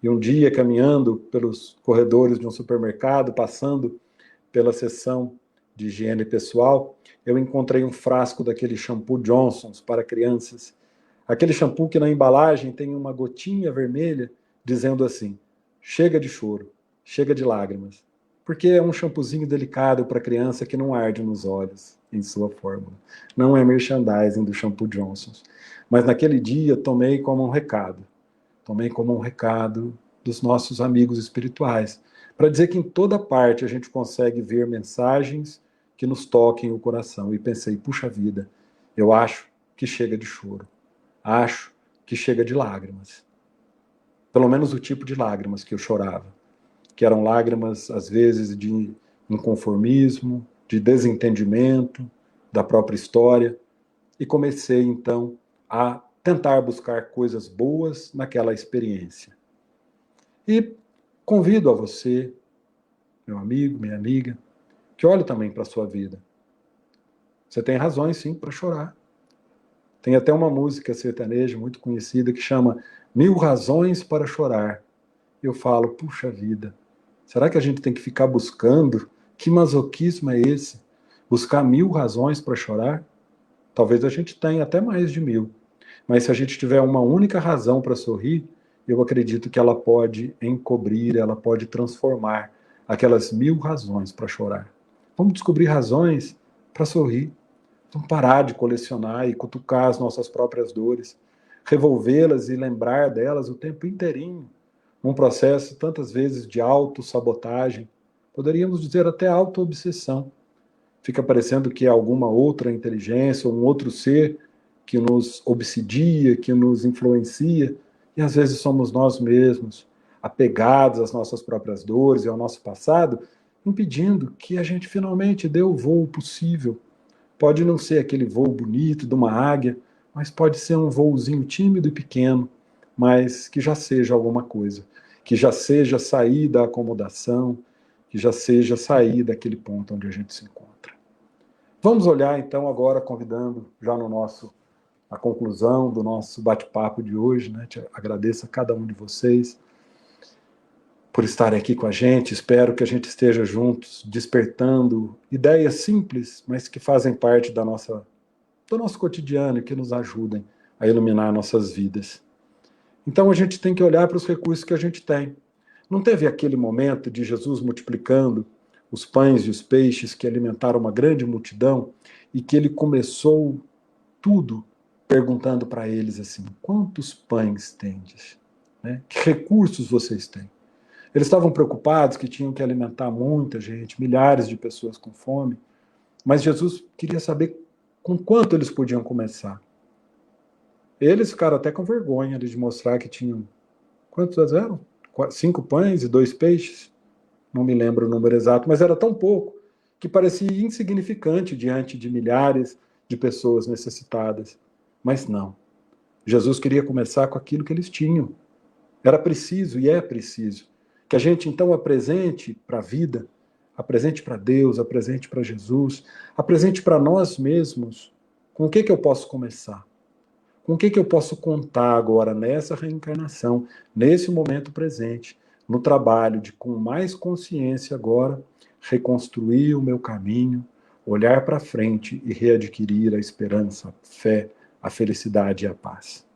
Speaker 2: E um dia, caminhando pelos corredores de um supermercado, passando pela seção de higiene pessoal, eu encontrei um frasco daquele shampoo Johnson's para crianças. Aquele shampoo que na embalagem tem uma gotinha vermelha dizendo assim, chega de choro, chega de lágrimas. Porque é um shampoozinho delicado para criança que não arde nos olhos, em sua fórmula. Não é merchandising do shampoo Johnson's. Mas naquele dia tomei como um recado. Tomei como um recado dos nossos amigos espirituais. Para dizer que em toda parte a gente consegue ver mensagens que nos toquem o coração. E pensei, puxa vida, eu acho que chega de choro. Acho que chega de lágrimas. Pelo menos o tipo de lágrimas que eu chorava. Que eram lágrimas, às vezes, de inconformismo, de desentendimento da própria história. E comecei, então, a tentar buscar coisas boas naquela experiência. E convido a você, meu amigo, minha amiga, que olhe também para a sua vida. Você tem razões, sim, para chorar. Tem até uma música sertaneja muito conhecida que chama 1000 Razões para Chorar. Eu falo, puxa vida, será que a gente tem que ficar buscando? Que masoquismo é esse? Buscar 1000 razões para chorar? Talvez a gente tenha até mais de 1000. Mas se a gente tiver uma única razão para sorrir, eu acredito que ela pode encobrir, ela pode transformar aquelas 1000 razões para chorar. Vamos descobrir razões para sorrir. Vamos parar de colecionar e cutucar as nossas próprias dores, revolvê-las e lembrar delas o tempo inteirinho, num processo tantas vezes de autossabotagem, poderíamos dizer até autoobsessão. Fica parecendo que é alguma outra inteligência, ou um outro ser que nos obsidia, que nos influencia, e às vezes somos nós mesmos, apegados às nossas próprias dores e ao nosso passado, impedindo que a gente finalmente dê o voo possível. Pode não ser aquele voo bonito de uma águia, mas pode ser um voozinho tímido e pequeno, mas que já seja alguma coisa, que já seja sair da acomodação, que já seja sair daquele ponto onde a gente se encontra. Vamos olhar então agora, convidando já a conclusão do nosso bate-papo de hoje, né? Te agradeço a cada um de vocês por estarem aqui com a gente. Espero que a gente esteja juntos, despertando ideias simples, mas que fazem parte do nosso cotidiano e que nos ajudem a iluminar nossas vidas. Então a gente tem que olhar para os recursos que a gente tem. Não teve aquele momento de Jesus multiplicando os pães e os peixes que alimentaram uma grande multidão e que ele começou tudo perguntando para eles assim, quantos pães tendes? Né? Que recursos vocês têm? Eles estavam preocupados que tinham que alimentar muita gente, milhares de pessoas com fome, mas Jesus queria saber com quanto eles podiam começar. Eles ficaram até com vergonha de mostrar que tinham... Quantos eram? 5 pães e 2 peixes? Não me lembro o número exato, mas era tão pouco que parecia insignificante diante de milhares de pessoas necessitadas. Mas não. Jesus queria começar com aquilo que eles tinham. Era preciso e é preciso que a gente então apresente para a vida, apresente para Deus, apresente para Jesus, apresente para nós mesmos com o que eu posso começar. Com o que eu posso contar agora nessa reencarnação, nesse momento presente, no trabalho de, com mais consciência agora, reconstruir o meu caminho, olhar para frente e readquirir a esperança, a fé, a felicidade e a paz.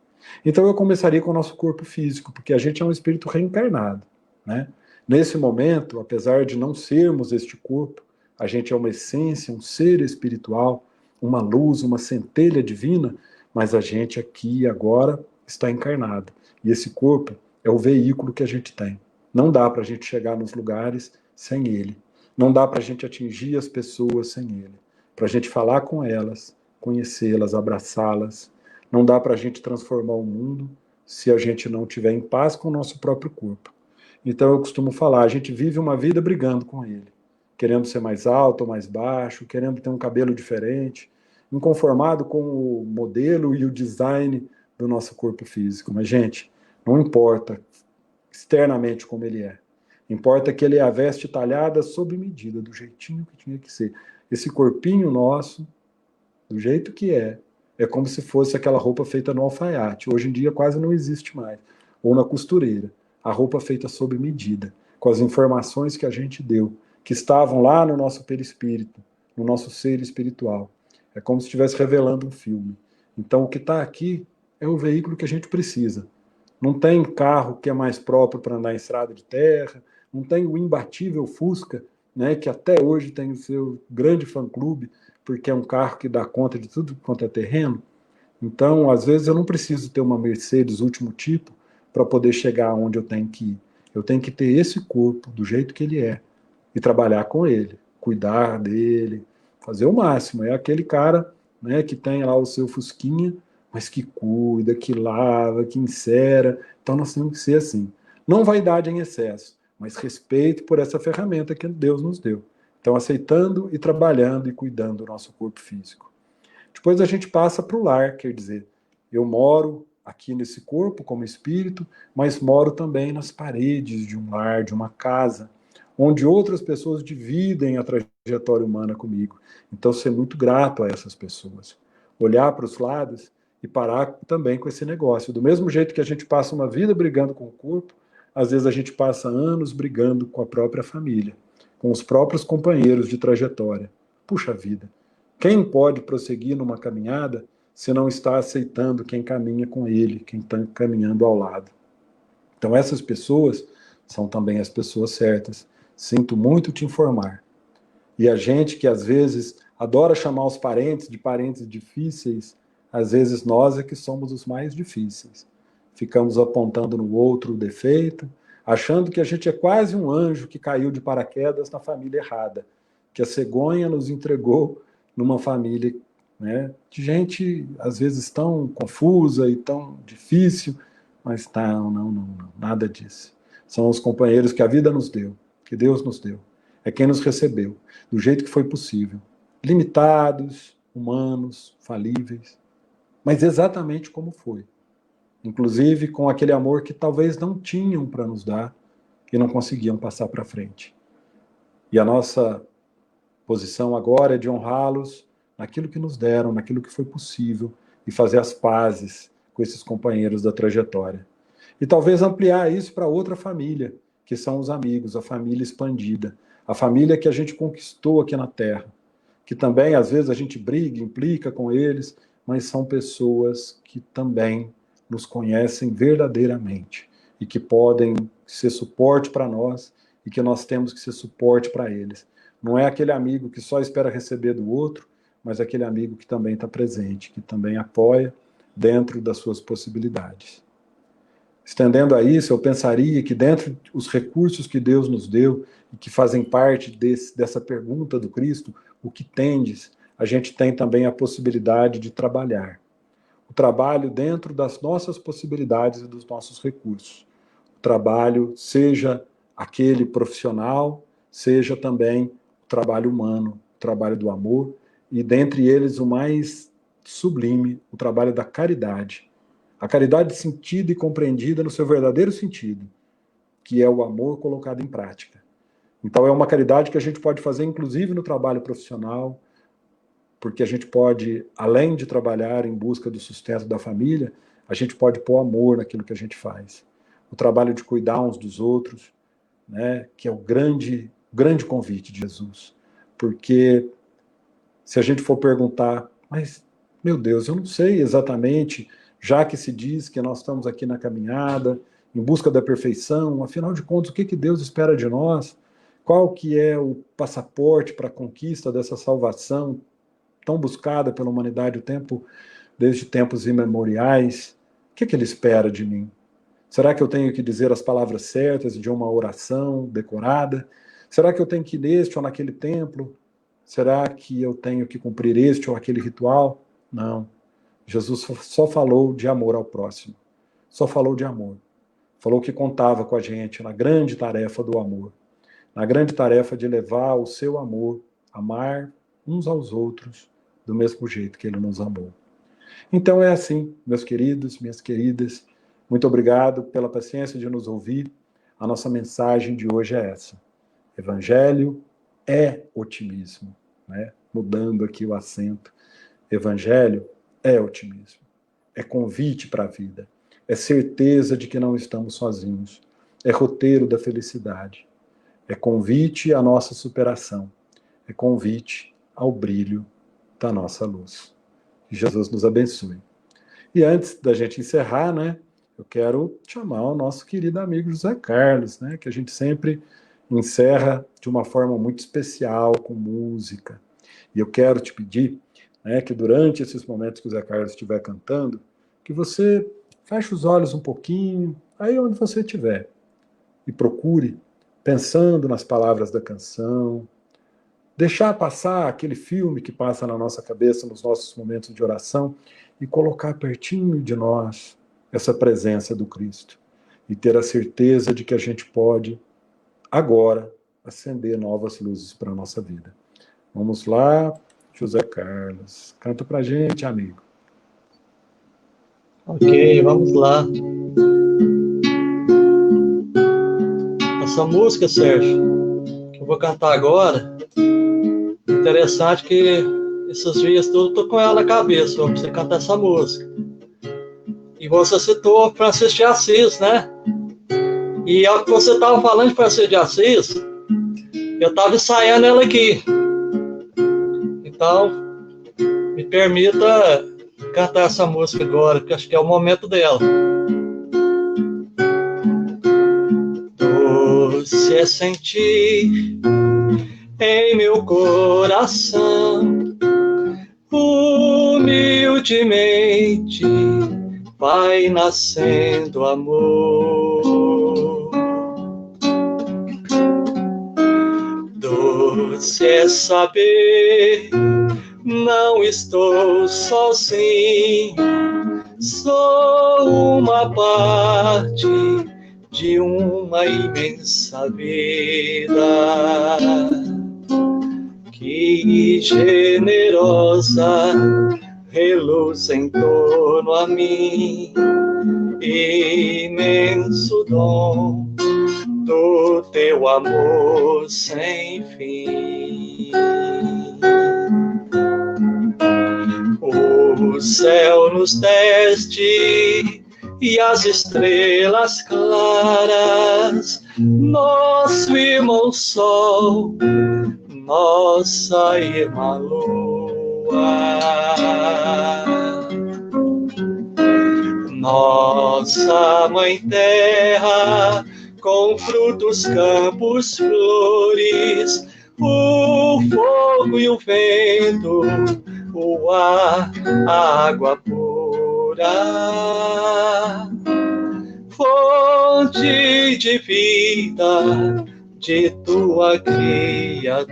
Speaker 2: Então eu começaria com o nosso corpo físico, porque a gente é um espírito reencarnado, né? Nesse momento, apesar de não sermos este corpo, a gente é uma essência, um ser espiritual, uma luz, uma centelha divina, mas a gente aqui agora está encarnado. E esse corpo é o veículo que a gente tem. Não dá para a gente chegar nos lugares sem ele. Não dá para a gente atingir as pessoas sem ele. Para a gente falar com elas, conhecê-las, abraçá-las. Não dá para a gente transformar o mundo se a gente não estiver em paz com o nosso próprio corpo. Então eu costumo falar, a gente vive uma vida brigando com ele. Querendo ser mais alto ou mais baixo, querendo ter um cabelo diferente, inconformado com o modelo e o design do nosso corpo físico. Mas, gente, não importa externamente como ele é. Importa que ele é a veste talhada sob medida, do jeitinho que tinha que ser. Esse corpinho nosso, do jeito que é como se fosse aquela roupa feita no alfaiate. Hoje em dia quase não existe mais. Ou na costureira. A roupa feita sob medida, com as informações que a gente deu, que estavam lá no nosso perispírito, no nosso ser espiritual. É como se estivesse revelando um filme. Então, o que está aqui é o veículo que a gente precisa. Não tem carro que é mais próprio para andar em estrada de terra, não tem o imbatível Fusca, né, que até hoje tem o seu grande fã-clube, porque é um carro que dá conta de tudo quanto é terreno. Então, às vezes, eu não preciso ter uma Mercedes último tipo para poder chegar onde eu tenho que ir. Eu tenho que ter esse corpo do jeito que ele é e trabalhar com ele, cuidar dele, fazer o máximo. É aquele cara, né, que tem lá o seu fusquinha, mas que cuida, que lava, que encera. Então nós temos que ser assim. Não vaidade em excesso, mas respeito por essa ferramenta que Deus nos deu. Então aceitando e trabalhando e cuidando do nosso corpo físico. Depois a gente passa para o lar, quer dizer, eu moro aqui nesse corpo como espírito, mas moro também nas paredes de um lar, de uma casa, onde outras pessoas dividem a trajetória humana comigo. Então, ser muito grato a essas pessoas. Olhar para os lados e parar também com esse negócio. Do mesmo jeito que a gente passa uma vida brigando com o corpo, às vezes a gente passa anos brigando com a própria família, com os próprios companheiros de trajetória. Puxa vida, quem pode prosseguir numa caminhada se não está aceitando quem caminha com ele, quem está caminhando ao lado? Então, essas pessoas são também as pessoas certas. Sinto muito te informar. E a gente que às vezes adora chamar os parentes de parentes difíceis, às vezes nós é que somos os mais difíceis. Ficamos apontando no outro o defeito, achando que a gente é quase um anjo que caiu de paraquedas na família errada, que a cegonha nos entregou numa família, né, de gente às vezes tão confusa e tão difícil, mas não, nada disso. São os companheiros que a vida nos deu, que Deus nos deu. É quem nos recebeu, do jeito que foi possível. Limitados, humanos, falíveis, mas exatamente como foi. Inclusive com aquele amor que talvez não tinham para nos dar e não conseguiam passar para frente. E a nossa posição agora é de honrá-los naquilo que nos deram, naquilo que foi possível, e fazer as pazes com esses companheiros da trajetória. E talvez ampliar isso para outra família, que são os amigos, a família expandida, a família que a gente conquistou aqui na Terra, que também às vezes a gente briga, implica com eles, mas são pessoas que também nos conhecem verdadeiramente e que podem ser suporte para nós e que nós temos que ser suporte para eles. Não é aquele amigo que só espera receber do outro, mas aquele amigo que também está presente, que também apoia dentro das suas possibilidades. Estendendo a isso, eu pensaria que dentro dos recursos que Deus nos deu e que fazem parte dessa pergunta do Cristo, o que tendes, a gente tem também a possibilidade de trabalhar. O trabalho dentro das nossas possibilidades e dos nossos recursos. O trabalho, seja aquele profissional, seja também o trabalho humano, o trabalho do amor, e dentre eles o mais sublime, o trabalho da caridade. A caridade sentida e compreendida no seu verdadeiro sentido, que é o amor colocado em prática. Então é uma caridade que a gente pode fazer inclusive no trabalho profissional, porque a gente pode, além de trabalhar em busca do sustento da família, a gente pode pôr amor naquilo que a gente faz. O trabalho de cuidar uns dos outros, né, que é o grande convite de Jesus. Porque se a gente for perguntar, mas, meu Deus, eu não sei exatamente, já que se diz que nós estamos aqui na caminhada, em busca da perfeição, afinal de contas, o que Deus espera de nós? Qual que é o passaporte para a conquista dessa salvação tão buscada pela humanidade desde tempos imemoriais? O que Ele espera de mim? Será que eu tenho que dizer as palavras certas de uma oração decorada? Será que eu tenho que ir neste ou naquele templo? Será que eu tenho que cumprir este ou aquele ritual? Não. Jesus só falou de amor ao próximo. Só falou de amor. Falou que contava com a gente na grande tarefa do amor. Na grande tarefa de levar o seu amor, amar uns aos outros do mesmo jeito que Ele nos amou. Então é assim, meus queridos, minhas queridas, muito obrigado pela paciência de nos ouvir. A nossa mensagem de hoje é essa. Evangelho é otimismo, né? Mudando aqui o acento. Evangelho é otimismo. É convite para a vida. É certeza de que não estamos sozinhos. É roteiro da felicidade. É convite à nossa superação. É convite ao brilho da nossa luz. Que Jesus nos abençoe. E antes da gente encerrar, né, eu quero chamar o nosso querido amigo José Carlos, né, que a gente sempre encerra de uma forma muito especial, com música. E eu quero te pedir, né, que durante esses momentos que o José Carlos estiver cantando, que você feche os olhos um pouquinho, aí onde você estiver, e procure, pensando nas palavras da canção, deixar passar aquele filme que passa na nossa cabeça nos nossos momentos de oração e colocar pertinho de nós essa presença do Cristo e ter a certeza de que a gente pode, agora, acender novas luzes para a nossa vida. Vamos lá, José Carlos. Canta pra gente, amigo.
Speaker 3: Ok, vamos lá. Essa música, Sérgio, que eu vou cantar agora, interessante que esses dias todos eu tô com ela na cabeça, pra você cantar essa música. E você citou Francisco de Assis, né? E ao que você estava falando de Francisco de Assis, eu estava ensaiando ela aqui. Então, me permita cantar essa música agora, que acho que é o momento dela. Doce é sentir em meu coração, humildemente vai nascendo amor. Doce é saber, não estou sozinho, sou uma parte de uma imensa vida. Que generosa reluz em torno a mim, imenso dom do teu amor sem fim. O céu nos teste e as estrelas claras, nosso irmão sol, nossa irmã lua, nossa mãe terra, com frutos, campos, flores, o fogo e o vento, o ar, a água pura. de vida de tua criatura.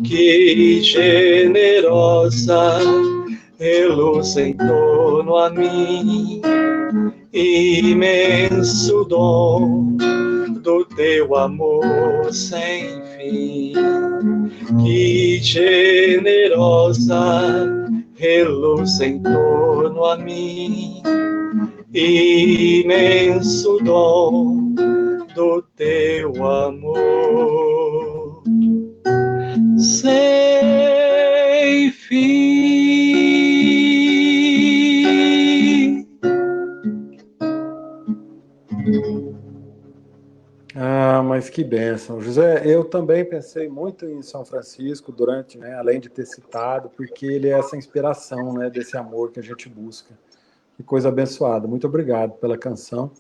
Speaker 3: Que generosa reluz em torno a mim, imenso dom do teu amor sem fim. Que generosa reluz em torno a mim, imenso dom do teu amor sem fim.
Speaker 2: Ah, mas que bênção. José, eu também pensei muito em São Francisco durante, né, além de ter citado, porque ele é essa inspiração, né, desse amor que a gente busca. Que coisa abençoada. Muito obrigado pela canção.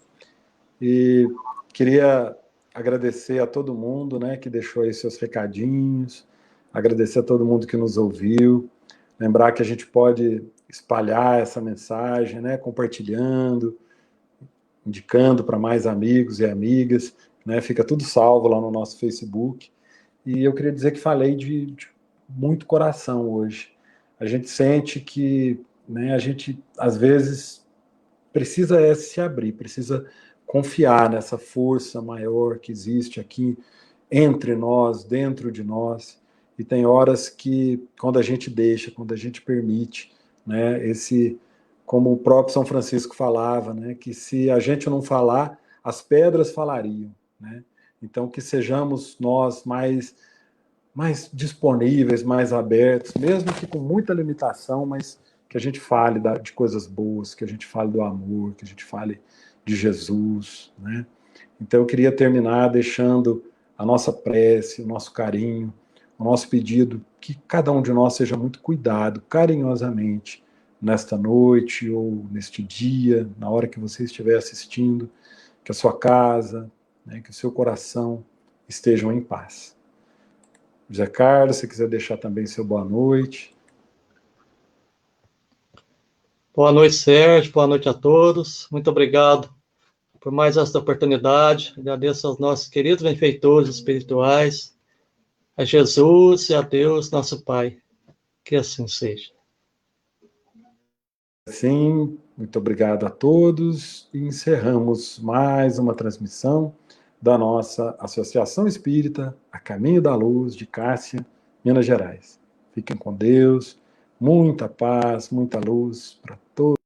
Speaker 2: E queria agradecer a todo mundo, né, que deixou aí seus recadinhos, agradecer a todo mundo que nos ouviu, lembrar que a gente pode espalhar essa mensagem, né, compartilhando, indicando para mais amigos e amigas, né, fica tudo salvo lá no nosso Facebook. E eu queria dizer que falei de muito coração hoje. A gente sente que, né, a gente, às vezes, precisa se abrir, precisa confiar nessa força maior que existe aqui entre nós, dentro de nós, e tem horas que, quando a gente deixa, quando a gente permite, né, como o próprio São Francisco falava, né, que se a gente não falar, as pedras falariam, né? Então, que sejamos nós mais disponíveis, mais abertos, mesmo que com muita limitação, mas que a gente fale de coisas boas, que a gente fale do amor, que a gente fale de Jesus, né? Então eu queria terminar deixando a nossa prece, o nosso carinho, o nosso pedido, que cada um de nós seja muito cuidado, carinhosamente, nesta noite ou neste dia, na hora que você estiver assistindo, que a sua casa, né, que o seu coração estejam em paz. José Carlos, se quiser deixar também seu boa noite.
Speaker 3: Boa noite, Sérgio. Boa noite a todos. Muito obrigado por mais esta oportunidade. Agradeço aos nossos queridos benfeitores espirituais, a Jesus e a Deus, nosso Pai. Que assim seja.
Speaker 2: Sim, muito obrigado a todos. E encerramos mais uma transmissão da nossa Associação Espírita A Caminho da Luz de Cássia, Minas Gerais. Fiquem com Deus, muita paz, muita luz para todos.